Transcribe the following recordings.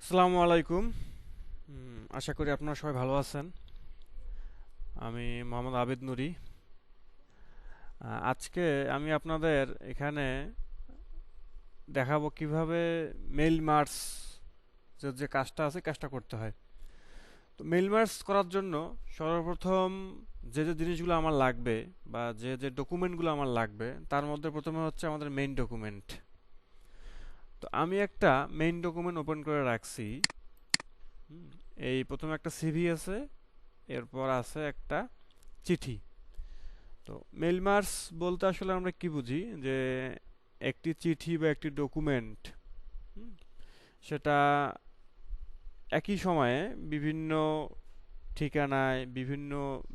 আসসালামু আলাইকুম। আশা করি আপনারা সবাই ভালো আছেন। আমি মোহাম্মদ আবেদ নুরি। আজকে আমি আপনাদের এখানে দেখাবো কিভাবে মেইল মার্জ যে কাজটা আছে কাজটা করতে হয়। তো মেইল মার্জ করার জন্য সর্বপ্রথম যে জিনিসগুলো আমার লাগবে বা যে ডকুমেন্টগুলো আমার লাগবে তার মধ্যে প্রথমে হচ্ছে আমাদের মেইন ডকুমেন্ট। তো আমি একটা মেইন ডকুমেন্ট ওপেন করে রাখছি। হুম, এই প্রথমে একটা সিভি আছে, এরপর আছে একটা চিঠি। তো মেইল মার্জ বলতে আসলে আমরা কি বুঝি যে একটি চিঠি বা একটি ডকুমেন্ট সেটা একই সময়ে বিভিন্ন ঠিকানায় বিভিন্ন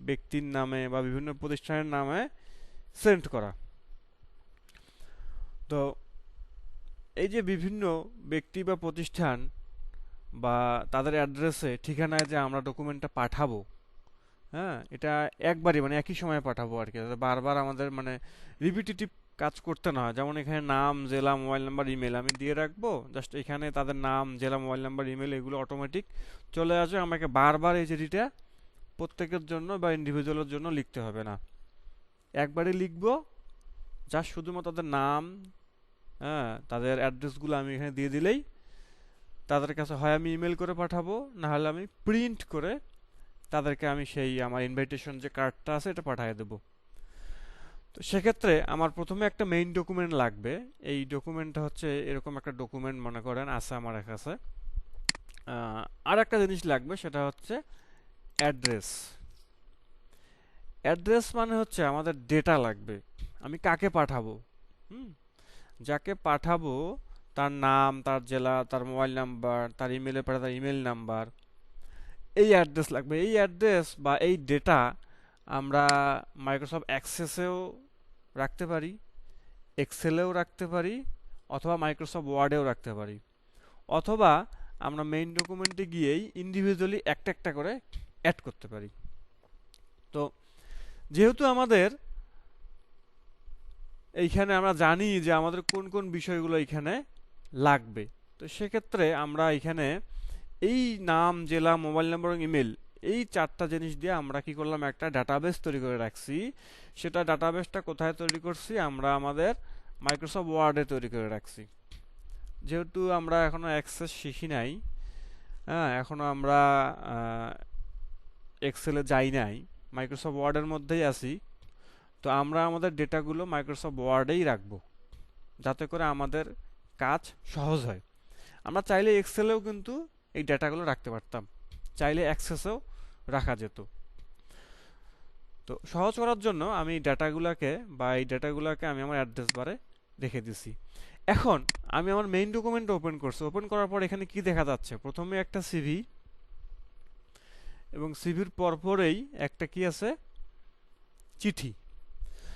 ব্যক্তির নামে বা বিভিন্ন প্রতিষ্ঠানের নামে সেন্ড করা। তো এই যে বিভিন্ন ব্যক্তি বা প্রতিষ্ঠান বা তাদের অ্যাড্রেসে ঠিকানায় যে আমরা ডকুমেন্টটা পাঠাবো, হ্যাঁ, এটা একবারই মানে একই সময়ে পাঠাবো আর কি, যাতে বারবার আমাদের মানে রিপিটিটিভ কাজ করতে না হয়। যেমন এখানে নাম, জেলা, মোবাইল নাম্বার, ইমেল আমি দিয়ে রাখবো, জাস্ট এখানে তাদের নাম, জেলা, মোবাইল নাম্বার, ইমেল এগুলো অটোমেটিক চলে আসবে। আমাকে বারবার এই চিঠিটা প্রত্যেকের জন্য বা ইন্ডিভিজুয়ালের জন্য লিখতে হবে না, একবারই লিখবো। জাস্ট শুধুমাত্র তাদের নাম, হ্যাঁ, তাদের অ্যাড্রেসগুলো আমি এখানে দিয়ে দিলেই তাদের কাছে হয় আমি ইমেল করে পাঠাবো, না হলে আমি প্রিন্ট করে তাদেরকে আমি সেই আমার ইনভাইটেশন যে কার্ডটা আছে এটা পাঠিয়ে দেবো। তো সেক্ষেত্রে আমার প্রথমে একটা মেইন ডকুমেন্ট লাগবে। এই ডকুমেন্টটা হচ্ছে এরকম একটা ডকুমেন্ট মনে করেন আছে আমার কাছে। আর একটা জিনিস লাগবে, সেটা হচ্ছে অ্যাড্রেস। অ্যাড্রেস মানে হচ্ছে আমাদের ডেটা লাগবে, আমি কাকে পাঠাবো। হুম, যাকে পাঠাবো তার নাম, তার জেলা, তার মোবাইল নাম্বার, তার ইমেলে পাঠায় তার ইমেল নাম্বার, এই অ্যাড্রেস লাগবে। এই অ্যাড্রেস বা এই ডেটা আমরা মাইক্রোসফট অ্যাক্সেসেও রাখতে পারি, এক্সেলেও রাখতে পারি, অথবা মাইক্রোসফট ওয়ার্ডেও রাখতে পারি, অথবা আমরা মেইন ডকুমেন্টে গিয়েই ইন্ডিভিজুয়ালি একটা একটা করে অ্যাড করতে পারি। তো যেহেতু আমাদের এইখানে আমরা জানি যে আমাদের কোন কোন বিষয়গুলো এইখানে লাগবে, তো সেক্ষেত্রে আমরা এখানে এই নাম, জেলা, মোবাইল নাম্বার এবং ইমেল, এই চারটা জিনিস দিয়ে আমরা কি করলাম, একটা ডাটাবেস তৈরি করে রাখছি। সেটা ডাটাবেসটা কোথায় তৈরি করছি, আমরা আমাদের মাইক্রোসফট ওয়ার্ডে তৈরি করে রাখছি। যেহেতু আমরা এখনো অ্যাক্সেস শিখি নাই, হ্যাঁ, এখনো আমরা এক্সেলে যাই নাই, মাইক্রোসফট ওয়ার্ডের মধ্যেই আছি। তো আমরা আমাদের ডেটাগুলো মাইক্রোসফট ওয়ার্ডেই রাখবো, যাতে করে আমাদের কাজ সহজ হয়। আমরা চাইলে এক্সেলেও কিন্তু এই ডেটাগুলো রাখতে পারতাম, চাইলে অ্যাক্সেসেও রাখা যেত। তো সহজ করার জন্য আমি এই ডেটাগুলোকে আমি আমার অ্যাড্রেস বারে রেখে দিছি। এখন আমি আমার মেইন ডকুমেন্ট ওপেন করছি। ওপেন করার পর এখানে কি দেখা যাচ্ছে, প্রথমে একটা সিভি, এবং সিভির পরপরেই একটা কি আছে, চিঠি।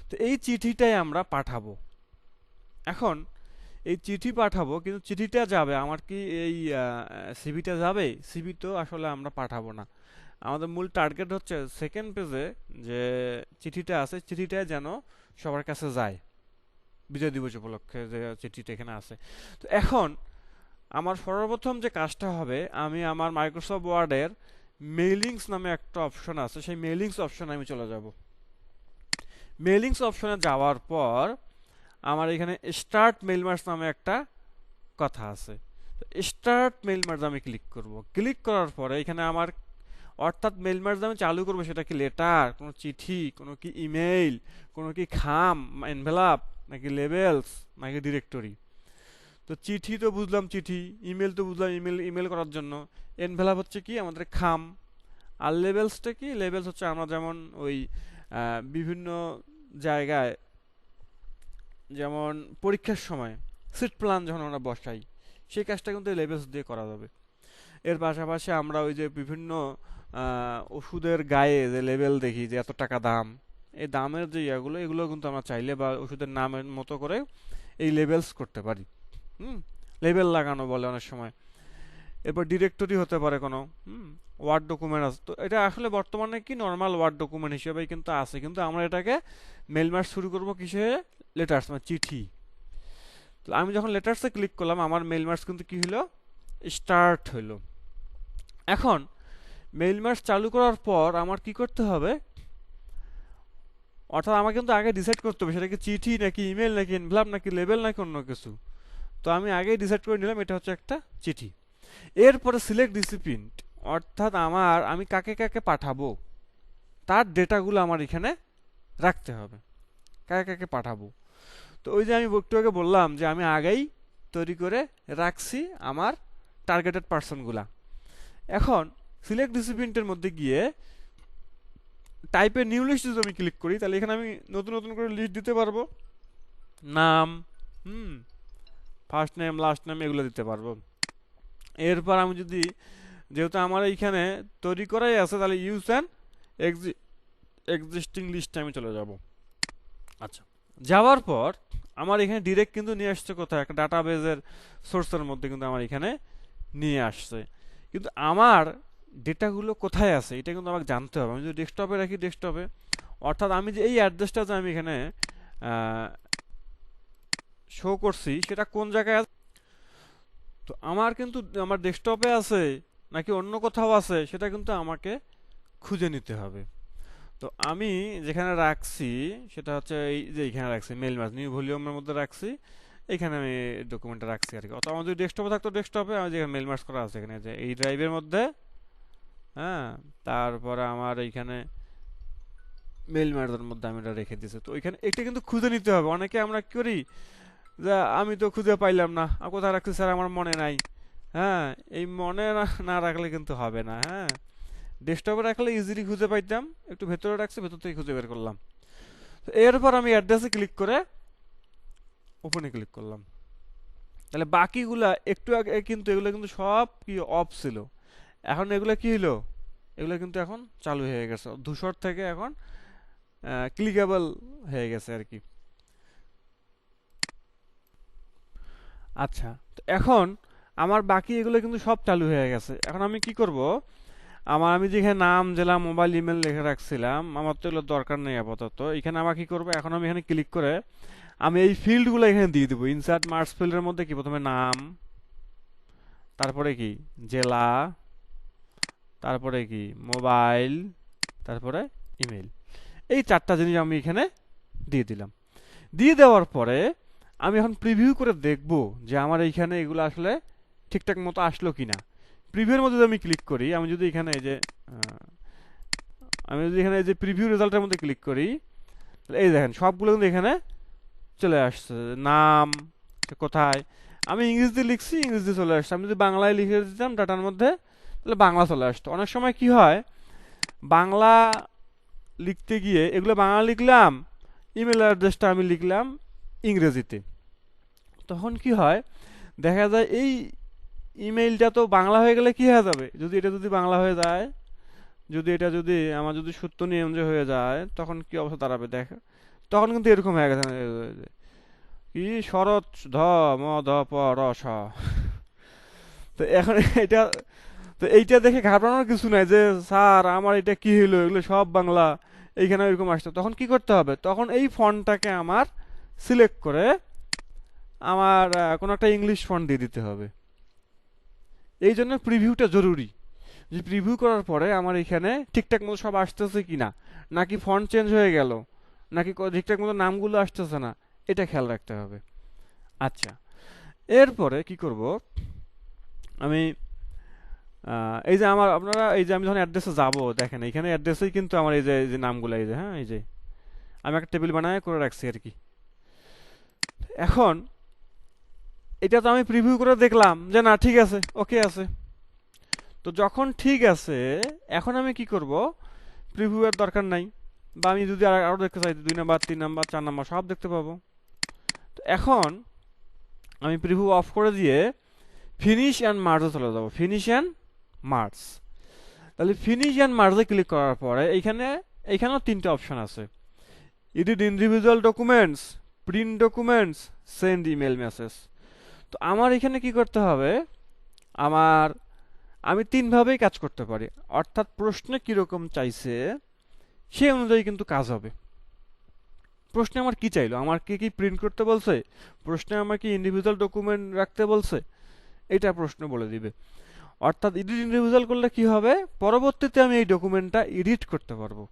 তো এই চিঠিটাই আমরা পাঠাবো। এখন এই চিঠি পাঠাবো, কিন্তু চিঠিটা যাবে আমার কি এই সিভিটা যাবে? সিভি তো আসলে আমরা পাঠাবো না। আমাদের মূল টার্গেট হচ্ছে সেকেন্ড পেজে যে চিঠিটা আছে, চিঠিটা যেন সবার কাছে যায় বিজয় দিবস উপলক্ষে, যে চিঠিটা এখানে আছে। তো এখন আমার সর্বপ্রথম যে কাজটা হবে, আমি আমার মাইক্রোসফট ওয়ার্ডের মেইলিংস নামে একটা অপশন আছে, সেই মেইলিংস অপশনে আমি চলে যাব। মেইলিংস অপশনে যাওয়ার পর আমার এখানে স্টার্ট মেইল মার্জ নামে একটা কথা আছে। স্টার্ট মেইল মার্জ আমি ক্লিক করব। ক্লিক করার পরে এখানে আমার, অর্থাৎ মেইল মার্জ আমি চালু করবো, সেটা কি লেটার, কোনো চিঠি, কোনো কি ইমেইল, কোনো কি খাম এনভেলাপ, নাকি লেবেলস, নাকি ডিরেক্টরি। তো চিঠি তো বুঝলাম চিঠি, ইমেল তো বুঝলাম ইমেল, ইমেল করার জন্য। এনভেলাপ হচ্ছে কি আমাদের খাম। আর লেবেলসটা কি, লেবেলস হচ্ছে আমরা যেমন ওই বিভিন্ন জায়গায়, যেমন পরীক্ষার সময় সিট প্ল্যান যখন আমরা বসাই, সেই কাজটা কিন্তু লেবেলস দিয়ে করা যাবে। এর পাশাপাশি আমরা ওই যে বিভিন্ন ওষুধের গায়ে যে লেবেল দেখি যে এত টাকা দাম, এই দামের যে ইয়েগুলো, এগুলো কিন্তু আমরা চাইলে বা ওষুধের নামের মতো করে এই লেবেলস করতে পারি। হুম, লেবেল লাগানো বলে অনেক সময়। এরপর ডিরেক্টরি হতে পারে কোনো, ওয়ার্ড ডকুমেন্ট আছে। তো এটা আসলে বর্তমানে কি নর্মাল ওয়ার্ড ডকুমেন্ট হিসেবেই কিন্তু আছে, কিন্তু আমরা এটাকে মেল মার্জ শুরু করবো কিসে, লেটার্স মানে চিঠি। তো আমি যখন লেটার্সে ক্লিক করলাম, আমার মেল মার্জ কিন্তু কি হলো, স্টার্ট হইলো। এখন মেইল মার্জ চালু করার পর আমার কি করতে হবে, অর্থাৎ আমাকে কিন্তু আগে ডিসাইড করতে হবে সেটা কি চিঠি নাকি ইমেল নাকি এনভেলপ নাকি লেবেল নাকি অন্য কিছু। তো আমি আগেই ডিসাইড করে নিলাম এটা হচ্ছে একটা চিঠি। এরপরে সিলেক্ট রিসিপিয়েন্ট, অর্থাৎ আমি কাকে কাকে পাঠাবো তার ডেটাগুলো আমার এখানে রাখতে হবে, কাকে কাকে পাঠাবো। তো ওই যে আমি একটু আগে বললাম যে আমি আগেই তৈরি করে রাখছি আমার টার্গেটেড পার্সনগুলা। এখন সিলেক্ট রিসিপিয়েন্টের মধ্যে গিয়ে টাইপের নিউ লিস্ট যদি আমি ক্লিক করি তাহলে এখানে আমি নতুন নতুন করে লিস্ট দিতে পারবো, নাম, ফার্স্ট নেম লাস্ট নেম এগুলো দিতে পারবো। এরপর আমি যদি, যেহেতু আমার এইখানে তৈরি করাই আছে, তাহলে ইউজ অ্যান্ড এক্সিস্টিং লিস্টে আমি চলে যাব। আচ্ছা, যাওয়ার পর আমার এখানে ডিরেক্ট কিন্তু নিয়ে আসছে কোথায়, একটা ডাটাবেজের সোর্সের মধ্যে কিন্তু আমার এখানে নিয়ে আসছে। কিন্তু আমার ডেটাগুলো কোথায় আছে এটা কিন্তু আমাকে জানতে হবে। আমি যদি ডেস্কটপে রাখি ডেস্কটপে, অর্থাৎ আমি যে এই অ্যাড্রেসটা যে আমি এখানে শো করছি সেটা কোন জায়গায় আছে। তো আমার কিন্তু আমার ডেস্কটপে আছে নাকি অন্য কোথাও আছে সেটা কিন্তু আমাকে খুঁজে নিতে হবে। তো আমি যেখানে রাখছি সেটা হচ্ছে এই যে এখানে রাখছি মেইল মার্জ নিউ ভলিউমের মধ্যে রাখছি, এখানে আমি ডকুমেন্টটা রাখছি আর কি। অথবা আমার যদি ডেস্কটপে থাকতো ডেস্কটপে, আমি যেখানে মেইল মার্জ করা আছে এখানে যে এই ড্রাইভের মধ্যে, হ্যাঁ, তারপরে আমার এইখানে মেইল মার্জের মধ্যে আমি এটা রেখে দিয়েছি। তো ওইখানে এটা কিন্তু খুঁজে নিতে হবে। অনেকে আমরা কি করি যে আমি তো খুঁজে পাইলাম না, কোথায় রাখছি স্যার আমার মনে নাই। হ্যাঁ, এই মনে না রাখলে কিন্তু হবে না। হ্যাঁ, ডেস্কটপে রাখলে ইজিলি খুঁজে পাইতাম, একটু ভেতরে রাখছি, ভেতর থেকে খুঁজে বের করলাম। তো এরপর আমি অ্যাড্রেসে ক্লিক করে ওপেনে ক্লিক করলাম। তাহলে বাকিগুলা একটু আগে কিন্তু এগুলো কিন্তু সব কি অফ ছিল, এখন এগুলো কি হলো, এগুলো কিন্তু এখন চালু হয়ে গেছে, ধূসর থেকে এখন ক্লিকেবল হয়ে গেছে আর কি। আচ্ছা, তো এখন আমার বাকি এগুলো কিন্তু সব চালু হয়ে গেছে। এখন আমি কি করব, আমি যেখানে নাম জেলা মোবাইল ইমেল লিখে রাখছিলাম আমার তো এগুলো দরকার নেই আপাতত। এখানে আমার কি করবো, এখন আমি এখানে ক্লিক করে আমি এই ফিল্ডগুলো এখানে দিয়ে দেবো। ইনসার্ট মার্কস ফিল্ডের মধ্যে কি প্রথমে নাম, তারপরে কি জেলা, তারপরে কি মোবাইল, তারপরে ইমেল, এই চারটা জিনিস আমি এখানে দিয়ে দিলাম। দিয়ে দেওয়ার পরে আমি এখন প্রিভিউ করে দেখব যে আমার এইখানে এগুলো আসলে ঠিকঠাক মতো আসলো কিনা। প্রিভিউর মধ্যে যদি আমি ক্লিক করি, আমি যদি এখানে এই যে প্রিভিউ রেজাল্টের মধ্যে ক্লিক করি, এই দেখেন সবগুলো কিন্তু এখানে চলে আসছে। নাম কোথায়, আমি ইংরেজিতে লিখছি ইংরেজিতে চলে আসছে, আমি যদি বাংলায় লিখে দিতাম ডাটার মধ্যে তাহলে বাংলা চলে আসতো। অনেক সময় কি হয়, বাংলা লিখতে গিয়ে এগুলো বাংলা লিখলাম, ইমেল অ্যাড্রেসটা আমি লিখলাম ইংরেজিতে, তখন কি হয় দেখা যায় এই ইমেইলটা তো বাংলা হয়ে গেলে কি হয়ে যাবে, যদি বাংলা হয়ে যায়, যদি আমার যদি সূত্র নিয়ম যে হয়ে যায়, তখন কি অবস্থা দাঁড়াবে দেখ। তখন কিন্তু এরকম হয়ে গেছে কি শরৎ ধ ম ধ প র স। তো এখন এটা, তো এইটা দেখে ঘাবড়ানোর কিছু নাই যে স্যার আমার এটা কি হইলো, এগুলো সব বাংলা, এইখানে এরকম আসতো। তখন কি করতে হবে, তখন এই ফন্টটাকে আমার সিলেক্ট করে আমার কোনো একটা ইংলিশ ফন্ট দিয়ে দিতে হবে। এই জন্য প্রিভিউটা জরুরি, যে প্রিভিউ করার পরে আমার এখানে ঠিকঠাক মতো সব আসতেছে কিনা, নাকি ফন্ট চেঞ্জ হয়ে গেল, নাকি ঠিকঠাক মতো নামগুলো আসতেছে না, এটা খেয়াল রাখতে হবে। আচ্ছা, এরপরে কি করব, আমি এই যে এই যে আমি যখন অ্যাড্রেসে যাব, দেখেন এখানে অ্যাড্রেসেই কিন্তু আমার এই যে নামগুলো, এই যে হ্যাঁ, এই যে আমি একটা টেবিল বানায় করে রাখছি আর কি। এখন এটা তো আমি প্রিভিউ করে দেখলাম যে না ঠিক আছে, ওকে আছে। তো যখন ঠিক আছে, এখন আমি কি করব, প্রিভিউ এর দরকার নাই, বা আমি যদি আরো দেখতে চাই 2 নাম্বার 3 নাম্বার 4 নাম্বার সব দেখতে পাবো। তো এখন আমি প্রিভিউ অফ করে দিয়ে ফিনিশ অ্যান্ড মার্জে চলে যাব। ফিনিশ অ্যান্ড মার্জ, তাহলে ফিনিশ অ্যান্ড মার্জে ক্লিক করার পরে এইখানেও 3টে অপশন আছে, edit individual documents, print documents, send email message. তো আমার এখানে কি করতে হবে, আমি 3ভাবেই কাজ করতে পারি, অর্থাৎ প্রশ্নে কিরকম চাইছে সেই অনুযায়ী কিন্তু কাজ হবে। প্রশ্নে আমার কি চাইলো, আমার কি প্রিন্ট করতে বলছে, প্রশ্নে আমার কি ইন্ডিভিজুয়াল ডকুমেন্ট রাখতে বলছে, এটা প্রশ্ন বলে দিবে। অর্থাৎ এডিট ইন্ডিভিজুয়াল করলে কি হবে, পরবর্তীতে আমি এই ডকুমেন্টটা এডিট করতে পারবো।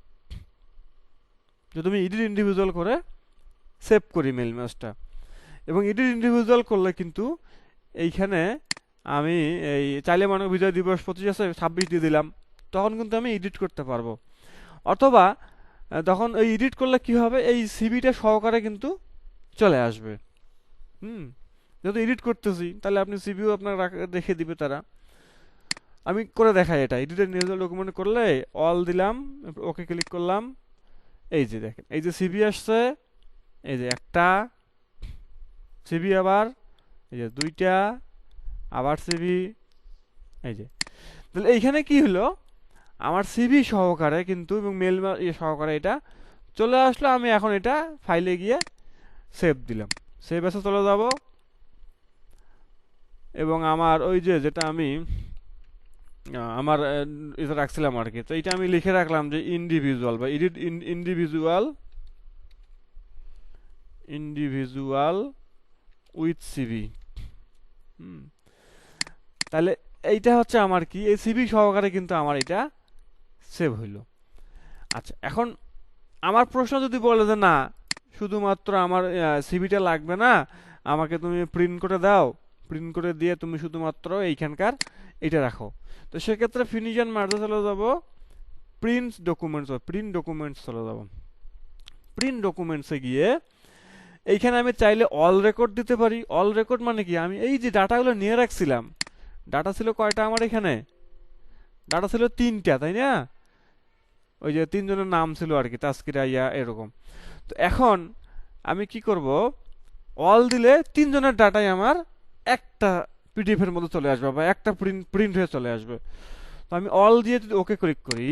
যদি আমি এডিট ইন্ডিভিজুয়াল করে সেভ করি মেল ম্যাচটা, এবং এডিট ইন্ডিভিজুয়াল করলে কিন্তু এইখানে আমি এই চাইলে মনে বিজয় দিবস 25 আছে 26 দিয়ে দিলাম, তখন কিন্তু আমি এডিট করতে পারবো। অথবা তখন এই এডিট করলে কি হবে, এই সিবিটা সহকারে কিন্তু চলে আসবে। যেহেতু এডিট করতেছি তাহলে আপনি সিবিও আপনার রেখে দিবে তারা। আমি করে দেখাই এটা, এডিটেড ইন্ডিভিজুয়াল ডকুমেন্ট করলে অল দিলাম, ওকে ক্লিক করলাম, এই যে দেখেন এই যে সিবি আসছে, এই যে একটা সিবি, আবার এই যে দুইটা, আবার সিবি, এই যে। তাহলে এইখানে কি হলো, আমার সিবি সহকারে কিন্তু এবং মেল সহকারে এটা চলে আসলো। আমি এখন এটা ফাইলে গিয়ে সেভ দিলাম, সেভ এসে চলে যাব, এবং আমার ওই যে যেটা আমি আমার এটা রাখছিলাম আর কি, তো এটা আমি লিখে রাখলাম যে ইন্ডিভিজুয়াল বা এডিট ইন্ডিভিজুয়াল উইথ সিবি। তাহলে এইটা হচ্ছে আমার কি, এই সিবি সহকারে কিন্তু আমার এটা সেভ হইল। আচ্ছা, এখন আমার প্রশ্ন যদি বলে যে না শুধুমাত্র আমার সিবিটা লাগবে না, আমাকে তুমি প্রিন্ট করে দাও, প্রিন্ট করে দিয়ে তুমি শুধুমাত্র এইখানকার এটা রাখো, তো সেক্ষেত্রে ফিনিশ এন্ড মার্জে চলে যাব, প্রিন্ট ডকুমেন্টস চলে যাব। প্রিন্ট ডকুমেন্টসে গিয়ে এইখানে আমি চাইলে অল রেকর্ড দিতে পারি। অল রেকর্ড মানে কি, আমি এই যে ডাটাগুলো নিয়ে রাখছিলাম, ডাটা ছিল কয়টা আমার এখানে, ডাটা ছিল 3টা, তাই না? ওই যে 3 জনের নাম ছিল আর কি, তাসকিরা, ইয়া, এরকম। তো এখন আমি কি করব, অল দিলে 3 জনের ডাটাই আমার একটা পিডিএফ এর মধ্যে চলে আসবে বা একটা প্রিন্ট হয়ে চলে আসবে। তো আমি অল দিয়ে যদি ওকে ক্লিক করি,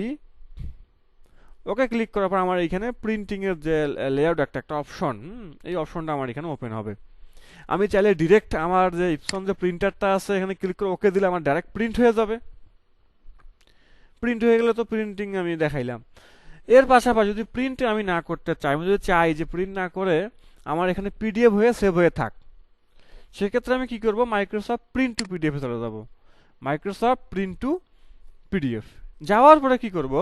ওকে ক্লিক করার পর আমার এখানে প্রিন্টিং এর যে লেআউট একটা অপশন, এই অপশনটা আমার এখানে ওপেন হবে। আমি চাইলে ডিরেক্ট আমার যে ইপসন যে প্রিন্টারটা আছে এখানে ক্লিক করে ওকে দিলে আমার ডাইরেক্ট প্রিন্ট হয়ে যাবে। প্রিন্ট হয়ে গেলে তো প্রিন্টিং আমি দেখাইলাম। এর পাশাপাশি যদি প্রিন্ট আমি না করতে চাই, আমি যদি চাই যে প্রিন্ট না করে আমার এখানে পিডিএফ হয়ে সেভ হয়ে থাক, সেক্ষেত্রে আমি কি করব, মাইক্রোসফট প্রিন্ট টু পিডিএফ এ চলে যাব। মাইক্রোসফট প্রিন্ট টু পিডিএফ যাওয়ার পরে কি করব,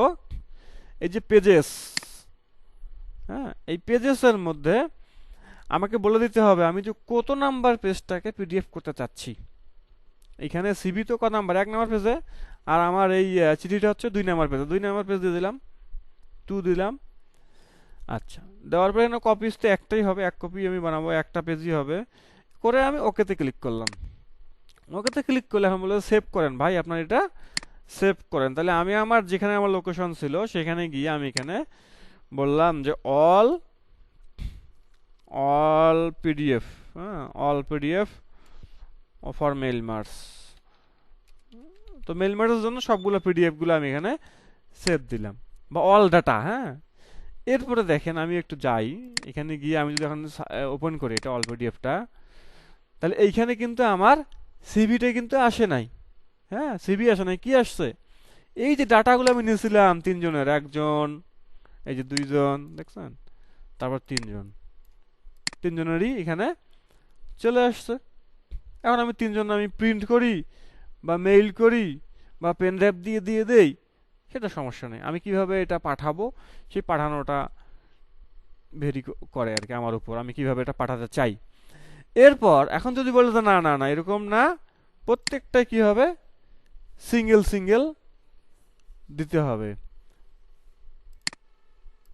এই যে পেজেস, হ্যাঁ, এই পেজেসের মধ্যে আমাকে বলে দিতে হবে আমি যে কত নাম্বার পেজটাকে পিডিএফ করতে চাচ্ছি। এখানে সিবি তো কত নাম্বার, 1 নাম্বার পেজে, আর আমার এই চিঠিটা হচ্ছে 2 নাম্বার পেজে, 2 নাম্বার পেজ দিয়ে দিলাম, 2 দিলাম। আচ্ছা, দেওয়ার পরে কপিস তো একটাই হবে, 1 কপি আমি বানাবো, একটা পেজই হবে, করে আমি ওকেতে ক্লিক করলাম। ওকেতে ক্লিক করলে এখন বলে সেভ করেন ভাই, আপনার এটা সেভ করেন। তাহলে আমি আমার যেখানে আমার লোকেশন ছিল সেখানে গিয়ে আমি এখানে বললাম যে অল পিডিএফ, হ্যাঁ, all PDF for mail merge. তো মেল মার্সের জন্য সবগুলো পিডিএফ গুলো আমি এখানে সেভ দিলাম, বা অল ডাটা। হ্যাঁ, এরপরে দেখেন আমি একটু যাই, এখানে গিয়ে আমি যদি এখন ওপেন করি এটা অল পিডিএফটা, তাহলে এইখানে কিন্তু আমার সিভিটা কিন্তু আসে নাই। হ্যাঁ, সিভি আসে নাই, কি আসছে, এই যে ডাটাগুলো আমি নিয়েছিলাম 3 জনের, 1 জন, এই যে 2 জন, দেখছেন, তারপর 3 জন, 3 জনেরই এখানে চলে আসছে। এখন আমি 3 জন আমি প্রিন্ট করি বা মেইল করি বা পেন ড্রাইভ দিয়ে দিয়ে দেই, সেটা সমস্যা নেই। আমি কিভাবে এটা পাঠাবো, সেই পাঠানোটা ভেরি করে আর কি আমার উপর, আমি কিভাবে এটা পাঠাতে চাই। এরপর এখন যদি বলে যে না না না এরকম না, প্রত্যেকটা কি হবে, সিঙ্গেল সিঙ্গেল দিতে হবে।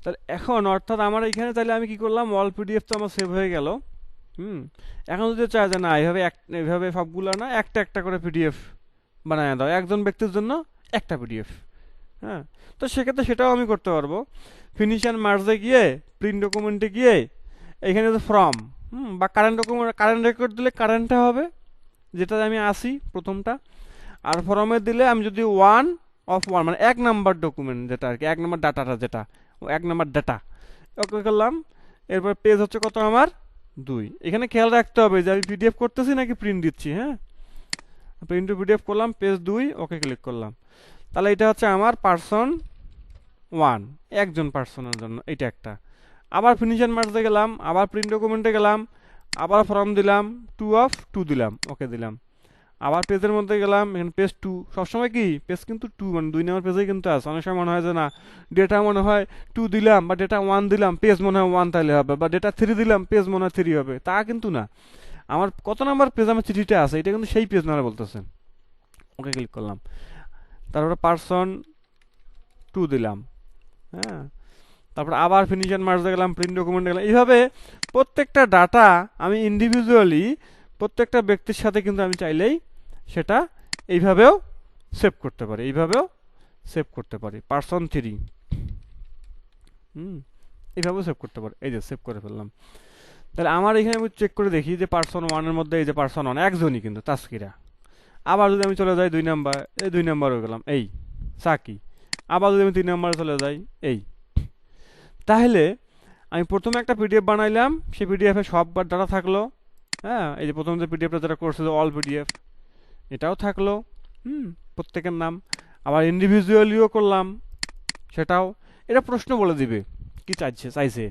তাহলে এখন অর্থাৎ আমার এখানে তাহলে আমি কি করলাম, অল পিডিএফ তো আমার সেভ হয়ে গেল। এখন যদি চাই যে না এইভাবে সবগুলো না, একটা একটা করে পিডিএফ বানায় দাও, একজন ব্যক্তির জন্য একটা পিডিএফ। হ্যাঁ, তো সেক্ষেত্রে সেটাও আমি করতে পারবো। ফিনিশ অ্যান্ড মার্জে গিয়ে প্রিন্ট ডকুমেন্টে গিয়ে এখানে যে ফ্রম বা কারেন্ট ডকুমেন্ট, কারেন্ট রেকর্ড দিলে কারেন্টটা হবে যেটা আমি আসি প্রথমটা, আর ফর্মে দিলে আমি যদি 1 of 1 মানে 1 নাম্বার ডকুমেন্ট যেটা আর কি, 1 নাম্বার ডাটাটা যেটা, 1 নাম্বার ডাটা, ওকে করলাম। এরপর পেজ হচ্ছে কত আমার 2। এখানে খেয়াল রাখতে হবে যে আমি পিডিএফ করতেছি নাকি প্রিন্ট দিচ্ছি। হ্যাঁ, প্রিন্ট টু পিডিএফ করলাম, পেজ 2, ওকে ক্লিক করলাম। তাহলে এটা হচ্ছে আমার পার্সন 1, একজন পার্সনের জন্য, এটা একটা। আবার ফিনিশ এন্ড মার্জে গেলাম, আবার প্রিন্ট ডকুমেন্টে গেলাম, আবার ফর্ম দিলাম, 2 of 2 দিলাম, ওকে দিলাম। আবার পেজের মধ্যে গেলাম, এখানে পেজ 2, সবসময় কি পেজ কিন্তু 2 মানে 2 নম্বর পেজেই কিন্তু আছে। অনেক সময় মনে হয় যে না ডেটা মনে হয় 2 দিলাম বা ডেটা 1 দিলাম, পেজ মনে হয় 1 তাইলে হবে, বা ডেটা 3 দিলাম, পেজ মনে হয় 3 হবে, তা কিন্তু না। আমার কত নাম্বার পেজ আমার চিঠিটা আছে এটা কিন্তু সেই পেজ নাম্বার বলতেছে। ওকে ক্লিক করলাম, তারপরে পার্সন 2 দিলাম। হ্যাঁ, তারপর আবার ফিনিশন মার্জে গেলাম, প্রিন্ট ডকুমেন্টে গেলাম। এইভাবে প্রত্যেকটা ডাটা আমি ইন্ডিভিজুয়ালি প্রত্যেকটা ব্যক্তির সাথে কিন্তু আমি চাইলেই সেটা এইভাবেও সেভ করতে পারি, এইভাবেও সেভ করতে পারি। পার্সন 3 এইভাবেও সেভ করতে পারি। এই যে সেভ করে ফেললাম। তাহলে আমার এখানে আমি চেক করে দেখি যে পার্সন 1 এর মধ্যে এই যে পার্সন 1 একজনই কিন্তু তাসকিরা। আবার যদি আমি চলে যাই 2 নাম্বার, এই 2 নাম্বারে গেলাম এই সাকি। আবার যদি আমি 3 নাম্বারে চলে যাই এই। তাহলে আমি প্রথমে একটা পিডিএফ বানাইলাম, সেই পিডিএফে সববার ডাটা থাকলো। হ্যাঁ, এই যে প্রথম যে পিডিএফটা যেটা করছে যে অল পিডিএফ, এটাও থাকলো। প্রত্যেকের নাম। আবার ইন্ডিভিজুয়ালিও করলাম, সেটাও। এটা প্রশ্ন বলে দিবে কি চাইছে।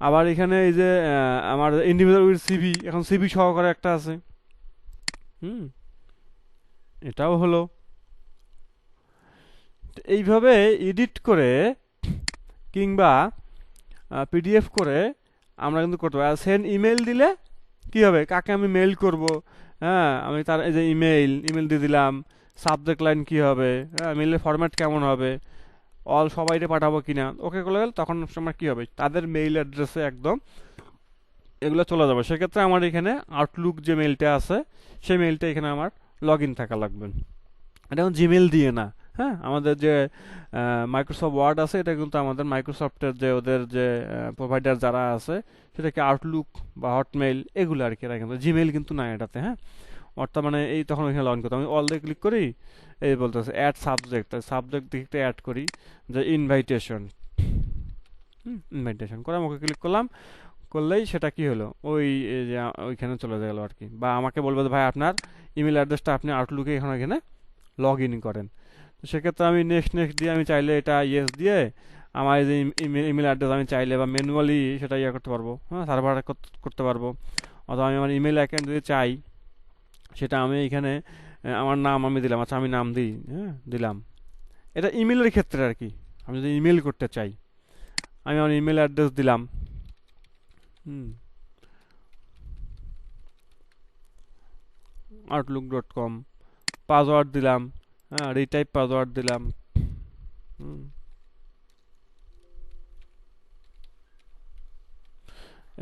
আবার এখানে এই যে আমার ইন্ডিভিজুয়াল উইথ সিভি, এখন সিভি সহকারে একটা আছে। এটাও হলো। এইভাবে এডিট করে কিংবা পিডিএফ করে আমরা কিন্তু করতে পারি। আর সেন্ড ইমেল দিলে কি হবে, কাকে আমি মেইল করব, হ্যাঁ আমি তার এই যে ইমেল দিয়ে দিলাম। সাবজেক্ট লাইন কি হবে, হ্যাঁ মেইলের ফরম্যাট কেমন হবে, অল সবাইকে পাঠাবো কিনা, ওকে করে গেলে তখন সময় কি হবে, তাদের মেইল অ্যাড্রেসে একদম এগুলো চলে যাবে। সেক্ষেত্রে আমার এখানে আউটলুক যে মেইলটা আছে সেই মেইলটা এখানে আমার লগ ইন থাকা লাগবে। এটা এখন জিমেল দিয়ে না। হ্যাঁ, আমাদের যে মাইক্রোসফট ওয়ার্ড আছে এটা কিন্তু আমাদের মাইক্রোসফটের যে ওদের যে প্রোভাইডার যারা আছে সেটাকে আউটলুক বা হটমেইল এগুলো আর কি, এরা কিন্তু জিমেল কিন্তু না এটাতে। হ্যাঁ, অর্থাৎ মানে এই তখন ওইখানে লগ ইন করতে আমি অল দিয়ে ক্লিক করি, এই বলতেছে অ্যাড সাবজেক্ট দিকটা অ্যাড করি যে ইনভাইটেশন। ইনভাইটেশন করে আমাকে ক্লিক করলাম, করলেই সেটা কি হলো ওই যে ওইখানে চলে গেল আর কি। বা আমাকে বলবে ভাই আপনার ইমেল অ্যাড্রেসটা আপনি আউটলুকে এখানে লগ ইন করেন। তো সেক্ষেত্রে আমি নেক্সট দিয়ে আমি চাইলে এটা ইয়েস দিয়ে আমার এই যে ইমেল অ্যাড্রেস আমি চাইলে বা ম্যানুয়ালি সেটা ইয়ে করতে পারবো, হ্যাঁ সার্ভার করতে পারবো। অথবা আমি আমার ইমেল অ্যাকাউন্ট যদি চাই সেটা আমি এখানে আমার নাম আমি দিলাম, আচ্ছা আমি নাম দিই, হ্যাঁ দিলাম। এটা ইমেলের ক্ষেত্রে আর কি, আমি যদি ইমেল করতে চাই আমি আমার ইমেল অ্যাড্রেস দিলাম। outlook.com, পাসওয়ার্ড দিলাম, হ্যাঁ রিটাইপ পাসওয়ার্ড দিলাম।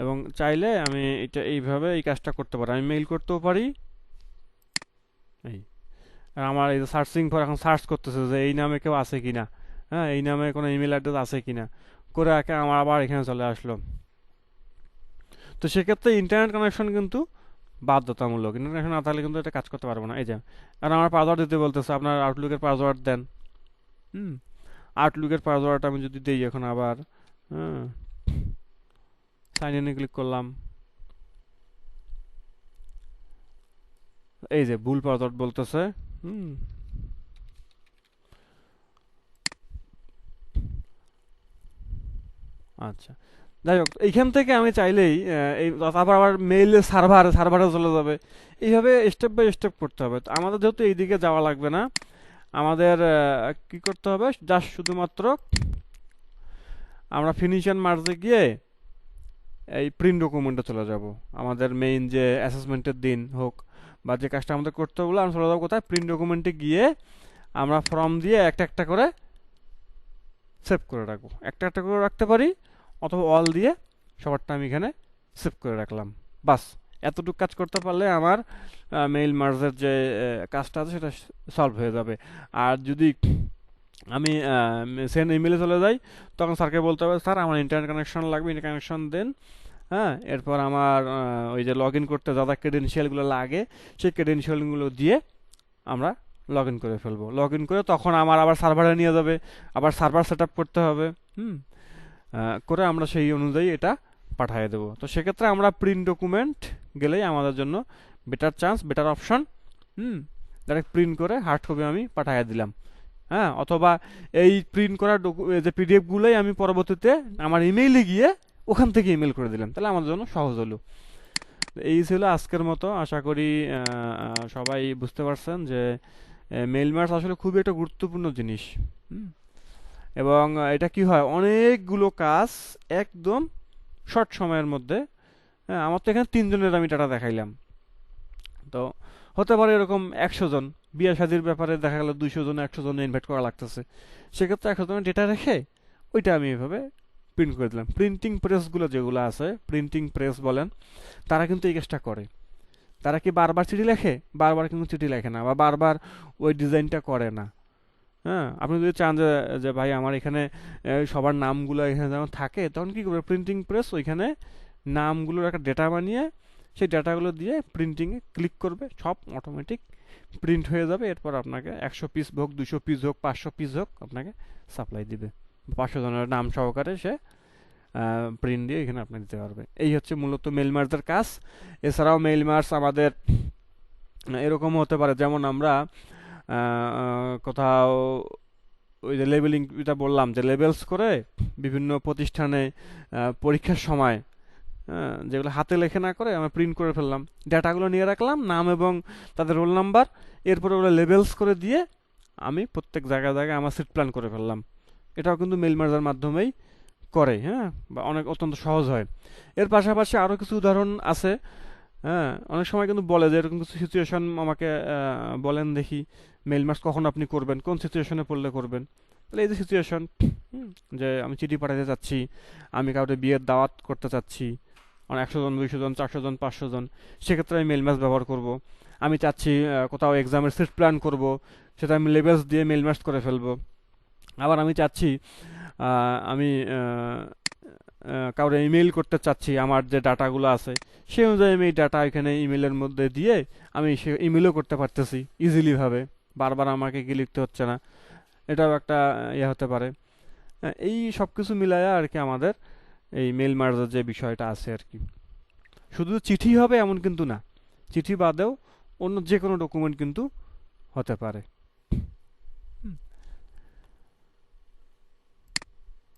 এবং চাইলে আমি এটা এইভাবে এই কাজটা করতে পারি, আমি মেইল করতেও পারি। এই আর আমার এই যে সার্চিং ফর এখন সার্চ করতেছে যে এই নামে কেউ আছে কিনা, হ্যাঁ এই নামে কোনো ইমেল অ্যাড্রেস আছে কিনা, করে রাখে আমার আবার এখানে চলে আসলো। তো সেক্ষেত্রে ইন্টারনেট কানেকশন কিন্তু বাধ্যতামূলক, ইন্টারনেট কানেকশন না থাকলে কিন্তু এটা কাজ করতে পারবো না। এই যে আর আমার পাসওয়ার্ড দিতে বলতেছে, আপনার আউটলুকের পাসওয়ার্ড দেন। আউটলুকের পাসওয়ার্ড আমি যদি দিই এখন আবার, হ্যাঁ সাইন ইনে ক্লিক করলাম, এই যে ভুল পাসওয়ার্ড বলতেছে। আচ্ছা, যাই হোক এইখান থেকে আমি চাইলেই এই তারপর আবার মেইল সার্ভারে চলে যাবে। এইভাবে স্টেপ বাই স্টেপ করতে হবে। তো আমাদের যেহেতু এইদিকে যাওয়া লাগবে না, আমাদের কি করতে হবে, জাস্ট শুধুমাত্র আমরা ফিনিশন মার্জে গিয়ে এই প্রিন্ট ডকুমেন্টে চলে যাব। আমাদের মেইন যে অ্যাসেসমেন্টের দিন হোক বা যে কাজটা আমাদের করতে হবে আমরা চলে যাবো কোথায়, প্রিন্ট ডকুমেন্টে গিয়ে আমরা ফর্ম দিয়ে একটা একটা করে সেভ করে রাখবো। একটা একটা করে রাখতে পারি, অথবা অল দিয়ে সবারটা আমি এখানে সেভ করে রাখলাম। বাস এতটুকু কাজ করতে পারলে আমার মেইল মার্জের যে কাজটা আছে সেটা সলভ হয়ে যাবে। আর যদি আমি সেন্ড ইমেলে চলে যাই তখন স্যারকে বলতে হবে স্যার আমার ইন্টারনেট কানেকশন লাগবে, ইন্টারনেট কানেকশন দেন। হ্যাঁ, এরপর আমার ওই যে লগ ইন করতে যা যা ক্রেডেনশিয়ালগুলো লাগে সেই ক্রেডেনশিয়ালগুলো দিয়ে আমরা লগ ইন করে ফেলবো। লগ ইন করে তখন আমার আবার সার্ভারে নিয়ে যাবে, আবার সার্ভার সেট আপ করতে হবে। করে আমরা সেই অনুযায়ী এটা পাঠিয়ে দেবো। তো সেক্ষেত্রে আমরা প্রিন্ট ডকুমেন্ট গেলেই আমাদের জন্য better chance, better option. Direct print করে হার্ড কপি আমি পাঠিয়ে দিলাম। হ্যাঁ, অথবা এই প্রিন্ট করা যে পিডিএফগুলোই আমি পরবর্তীতে আমার ইমেইলে গিয়ে ওখান থেকে ইমেল করে দিলাম, তাহলে আমাদের জন্য সহজ হলো। এই ছিল আজকের মতো। আশা করি সবাই বুঝতে পারছেন যে মেইল মার্জ আসলে খুবই একটা গুরুত্বপূর্ণ জিনিস। হুম। এবং এটা কি হয়, অনেকগুলো কাজ একদম শর্ট সময়ের মধ্যে। হ্যাঁ, আমার তো এখানে 3 জনের আমি ডাটা দেখাইলাম। তো হতে পারে এরকম 100 জন, বিয়ে শাদির ব্যাপারে দেখা গেল 200 জন 100 জন ইনভাইট করা লাগতেছে। সেক্ষেত্রে 100 জনের ডেটা রেখে ওইটা আমি এভাবে প্রিন্ট করে দিলাম। প্রিন্টিং প্রেসগুলো যেগুলো আছে, প্রিন্টিং প্রেস বলেন, তারা কিন্তু এই কাজটা করে। তারা কি বারবার চিঠি লেখে? বারবার কিন্তু চিঠি লেখে না, বা বারবার ওই ডিজাইনটা করে না। হ্যাঁ, আপনি যদি চান যে যে ভাই আমার এখানে সবার নামগুলো এখানে যেমন থাকে, তখন কি করবে, প্রিন্টিং প্রেস ওইখানে নামগুলোর একটা ডেটা বানিয়ে সেই ডেটাগুলো দিয়ে প্রিন্টিংয়ে ক্লিক করবে, সব অটোমেটিক প্রিন্ট হয়ে যাবে। এরপর আপনাকে 100 পিস হোক, 200 পিস হোক, 500 পিস হোক, আপনাকে সাপ্লাই দিবে। 500 জনের নাম সহকারে সে প্রিন্ট দিয়ে এখানে আপনি দিতে পারবে। এই হচ্ছে মূলত মেইল মার্জের কাজ। এছাড়াও মেইল মার্জ আমাদের এরকম হতে পারে, যেমন আমরা কোথাও ওই যে লেবেলিং, যেটা বললাম যে লেবেলস করে বিভিন্ন প্রতিষ্ঠানে পরীক্ষার সময়, যেগুলো হাতে লেখে না করে আমরা প্রিন্ট করে ফেললাম, ডাটাগুলো নিয়ে রাখলাম, নাম এবং তাদের রোল নাম্বার, এরপরে ওগুলো লেবেলস করে দিয়ে আমি প্রত্যেক জায়গায় জায়গায় আমার সিট প্ল্যান করে ফেললাম। এটাও কিন্তু মেইল মার্জার মাধ্যমেই করে। হ্যাঁ, বা অনেক অত্যন্ত সহজ হয়। এর পাশাপাশি আরও কিছু উদাহরণ আছে। হ্যাঁ, অনেক সময় কিন্তু বলে যে এরকম কিছু সিচুয়েশন আমাকে বলেন দেখি মেইল মার্জ কখন আপনি করবেন, কোন সিচুয়েশনে পড়লে করবেন। তাহলে এই যে সিচুয়েশন, যে আমি চিঠি পাঠাতে চাচ্ছি, আমি কাউকে বিয়ের দাওয়াত করতে চাচ্ছি, 100 জন 200 জন 400 জন 500 জন, সেক্ষেত্রে আমি মেইল মার্জ ব্যবহার করব। আমি চাচ্ছি কোথাও এক্সামের সিট প্ল্যান করব, সেটা আমি লেবেলস দিয়ে মেইল মার্জ করে ফেলবো। আবার আমি চাচ্ছি আমি কাউরে ইমেইল করতে চাচ্ছি, আমার যে ডাটাগুলো আছে সেই অনুযায়ী আমি এই ডাটা এখানে ইমেলের মধ্যে দিয়ে আমি সে ইমেলও করতে পারতেছি ইজিলি ভাবে, বারবার আমাকে কি লিখতে হচ্ছে না। এটাও একটা ইয়ে হতে পারে। এই সব কিছু মিলায়া আর কি আমাদের এই মেইল মার্জার যে বিষয়টা আছে আর কি। শুধু চিঠি হবে এমন কিন্তু না, চিঠি বাদেও অন্য যে কোনো ডকুমেন্ট কিন্তু হতে পারে।